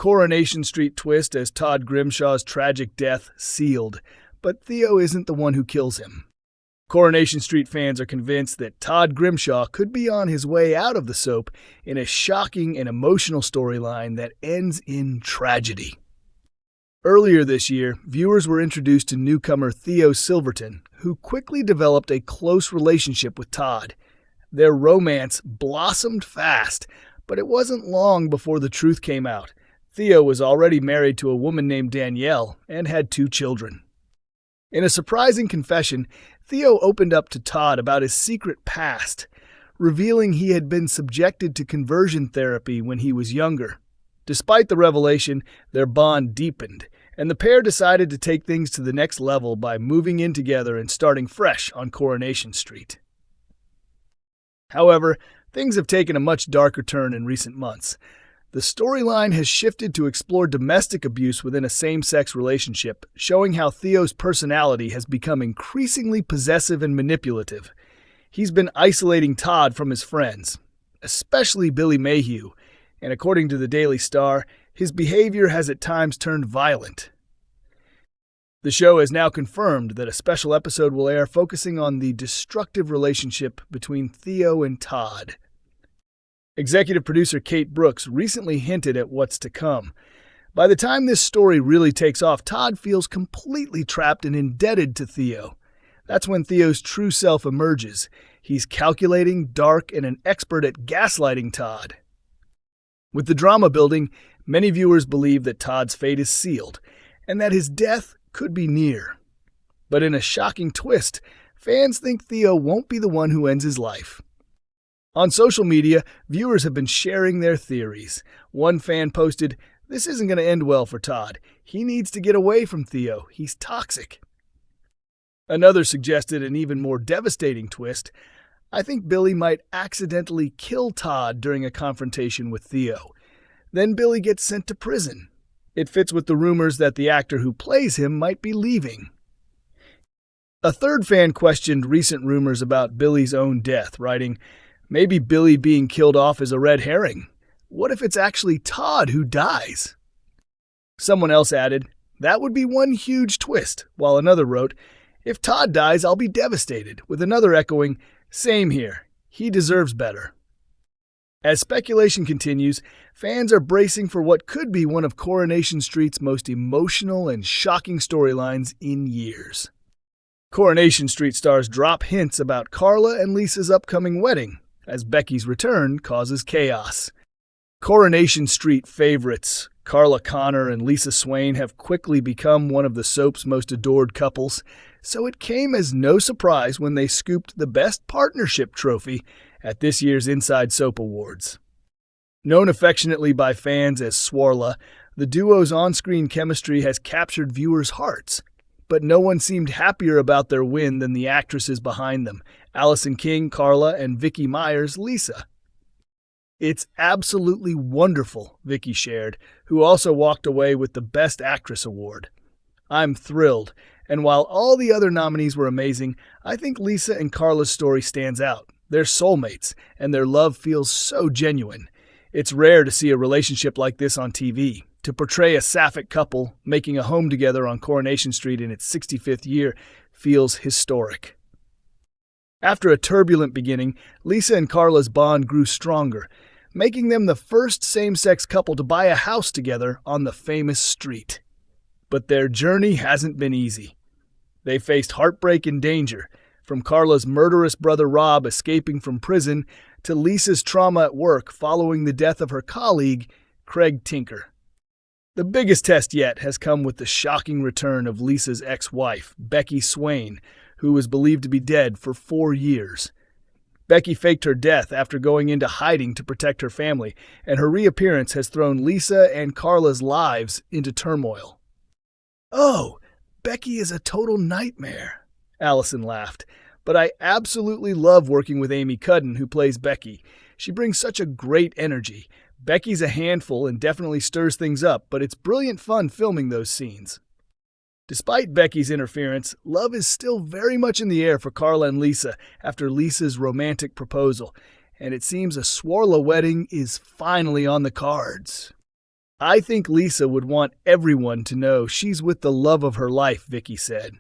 Coronation Street twist as Todd Grimshaw's tragic death sealed, but Theo isn't the one who kills him. Coronation Street fans are convinced that Todd Grimshaw could be on his way out of the soap in a shocking and emotional storyline that ends in tragedy. Earlier this year, viewers were introduced to newcomer Theo Silverton, who quickly developed a close relationship with Todd. Their romance blossomed fast, but it wasn't long before the truth came out. Theo was already married to a woman named Danielle and had 2 children. In a surprising confession, Theo opened up to Todd about his secret past, revealing he had been subjected to conversion therapy when he was younger. Despite the revelation, their bond deepened, and the pair decided to take things to the next level by moving in together and starting fresh on Coronation Street. However, things have taken a much darker turn in recent months. The storyline has shifted to explore domestic abuse within a same-sex relationship, showing how Theo's personality has become increasingly possessive and manipulative. He's been isolating Todd from his friends, especially Billy Mayhew, and according to the Daily Star, his behavior has at times turned violent. The show has now confirmed that a special episode will air focusing on the destructive relationship between Theo and Todd. Executive producer Kate Brooks recently hinted at what's to come. By the time this story really takes off, Todd feels completely trapped and indebted to Theo. That's when Theo's true self emerges. He's calculating, dark, and an expert at gaslighting Todd. With the drama building, many viewers believe that Todd's fate is sealed, and that his death could be near. But in a shocking twist, fans think Theo won't be the one who ends his life. On social media, viewers have been sharing their theories. One fan posted, "This isn't going to end well for Todd. He needs to get away from Theo. He's toxic." Another suggested an even more devastating twist. "I think Billy might accidentally kill Todd during a confrontation with Theo. Then Billy gets sent to prison. It fits with the rumors that the actor who plays him might be leaving." A third fan questioned recent rumors about Billy's own death, writing, "Maybe Billy being killed off is a red herring. What if it's actually Todd who dies?" Someone else added, "That would be one huge twist," while another wrote, "If Todd dies, I'll be devastated," with another echoing, "Same here. He deserves better." As speculation continues, fans are bracing for what could be one of Coronation Street's most emotional and shocking storylines in years. Coronation Street stars drop hints about Carla and Lisa's upcoming wedding, as Becky's return causes chaos. Coronation Street favorites Carla Connor and Lisa Swain have quickly become one of the soap's most adored couples, so it came as no surprise when they scooped the Best Partnership trophy at this year's Inside Soap Awards. Known affectionately by fans as Swarla, the duo's on-screen chemistry has captured viewers' hearts. But no one seemed happier about their win than the actresses behind them, Allison King, Carla, and Vicky Myers, Lisa. "It's absolutely wonderful," Vicky shared, who also walked away with the Best Actress award. "I'm thrilled, and while all the other nominees were amazing, I think Lisa and Carla's story stands out. They're soulmates, and their love feels so genuine. It's rare to see a relationship like this on TV. To portray a sapphic couple making a home together on Coronation Street in its 65th year feels historic." After a turbulent beginning, Lisa and Carla's bond grew stronger, making them the first same-sex couple to buy a house together on the famous street. But their journey hasn't been easy. They faced heartbreak and danger, from Carla's murderous brother Rob escaping from prison to Lisa's trauma at work following the death of her colleague, Craig Tinker. The biggest test yet has come with the shocking return of Lisa's ex-wife, Becky Swain, who was believed to be dead for 4 years. Becky faked her death after going into hiding to protect her family, and her reappearance has thrown Lisa and Carla's lives into turmoil. "Oh, Becky is a total nightmare," Allison laughed. "But I absolutely love working with Amy Cudden, who plays Becky. She brings such a great energy. Becky's a handful and definitely stirs things up, but it's brilliant fun filming those scenes." Despite Becky's interference, love is still very much in the air for Carla and Lisa after Lisa's romantic proposal, and it seems a Swarla wedding is finally on the cards. "I think Lisa would want everyone to know she's with the love of her life," Vicky said.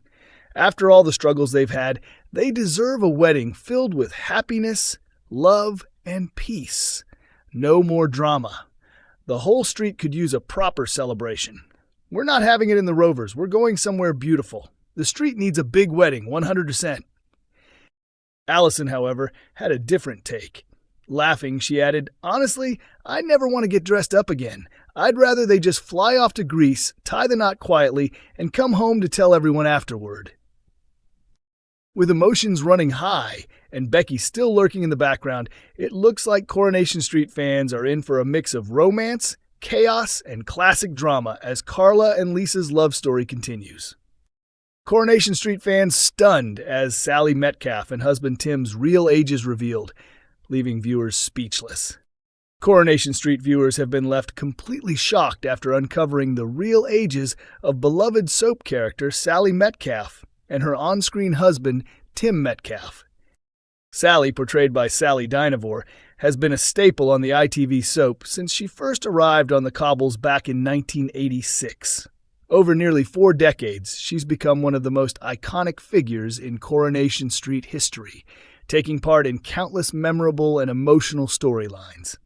"After all the struggles they've had, they deserve a wedding filled with happiness, love, and peace. No more drama. The whole street could use a proper celebration. We're not having it in the Rovers. We're going somewhere beautiful. The street needs a big wedding, 100%. Allison, however, had a different take. Laughing, she added, "Honestly, I never want to get dressed up again. I'd rather they just fly off to Greece, tie the knot quietly, and come home to tell everyone afterward." With emotions running high and Becky still lurking in the background, it looks like Coronation Street fans are in for a mix of romance, chaos, and classic drama as Carla and Lisa's love story continues. Coronation Street fans stunned as Sally Metcalf and husband Tim's real ages revealed, leaving viewers speechless. Coronation Street viewers have been left completely shocked after uncovering the real ages of beloved soap character Sally Metcalf and her on-screen husband Tim Metcalf. Sally, portrayed by Sally Dynevor, has been a staple on the ITV soap since she first arrived on the cobbles back in 1986. Over nearly 4 decades, she's become one of the most iconic figures in Coronation Street history, taking part in countless memorable and emotional storylines.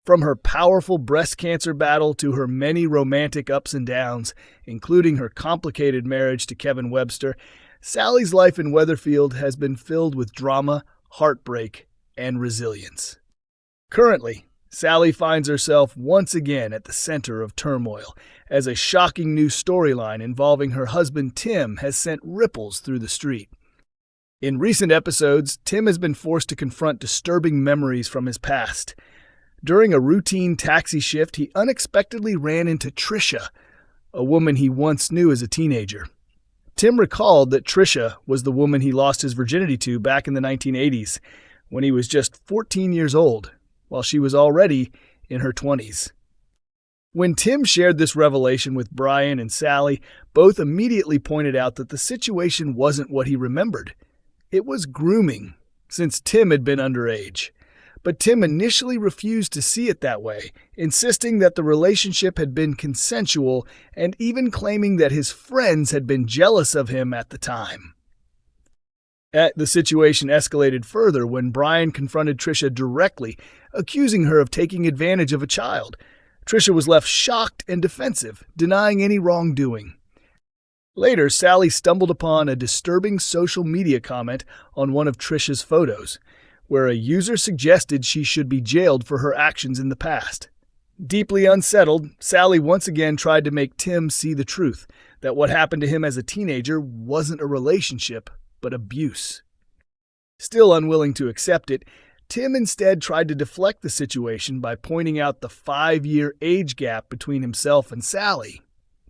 From her powerful breast cancer battle to her many romantic ups and downs, including her complicated marriage to Kevin Webster, Sally's life in Weatherfield has been filled with drama, heartbreak, and resilience. Currently, Sally finds herself once again at the center of turmoil, as a shocking new storyline involving her husband Tim has sent ripples through the street. In recent episodes, Tim has been forced to confront disturbing memories from his past. During a routine taxi shift, he unexpectedly ran into Trisha, a woman he once knew as a teenager. Tim recalled that Trisha was the woman he lost his virginity to back in the 1980s, when he was just 14 years old, while she was already in her 20s. When Tim shared this revelation with Brian and Sally, both immediately pointed out that the situation wasn't what he remembered. It was grooming, since Tim had been underage. But Tim initially refused to see it that way, insisting that the relationship had been consensual and even claiming that his friends had been jealous of him at the time. The situation escalated further when Brian confronted Trisha directly, accusing her of taking advantage of a child. Trisha was left shocked and defensive, denying any wrongdoing. Later, Sally stumbled upon a disturbing social media comment on one of Trisha's photos, where a user suggested she should be jailed for her actions in the past. Deeply unsettled, Sally once again tried to make Tim see the truth, that what happened to him as a teenager wasn't a relationship, but abuse. Still unwilling to accept it, Tim instead tried to deflect the situation by pointing out the 5-year age gap between himself and Sally.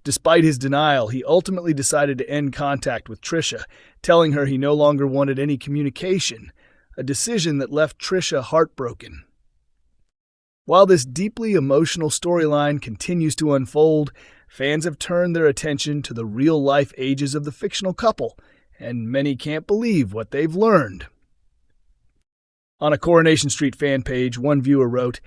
Despite his denial, he ultimately decided to end contact with Trisha, telling her he no longer wanted any communication, a decision that left Trisha heartbroken. While this deeply emotional storyline continues to unfold, fans have turned their attention to the real-life ages of the fictional couple, and many can't believe what they've learned. On a Coronation Street fan page, one viewer wrote,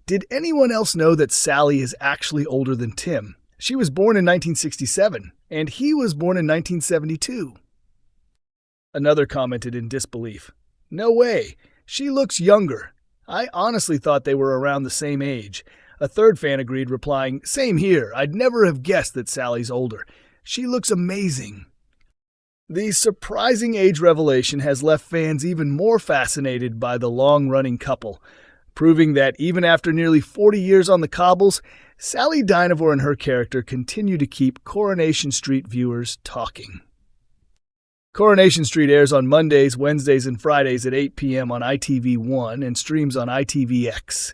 "Did anyone else know that Sally is actually older than Tim? She was born in 1967, and he was born in 1972. Another commented in disbelief, "No way, she looks younger. I honestly thought they were around the same age." A third fan agreed, replying, "Same here, I'd never have guessed that Sally's older. She looks amazing." The surprising age revelation has left fans even more fascinated by the long-running couple, proving that even after nearly 40 years on the cobbles, Sally Dynevor and her character continue to keep Coronation Street viewers talking. Coronation Street airs on Mondays, Wednesdays, and Fridays at 8 p.m. on ITV1 and streams on ITVX.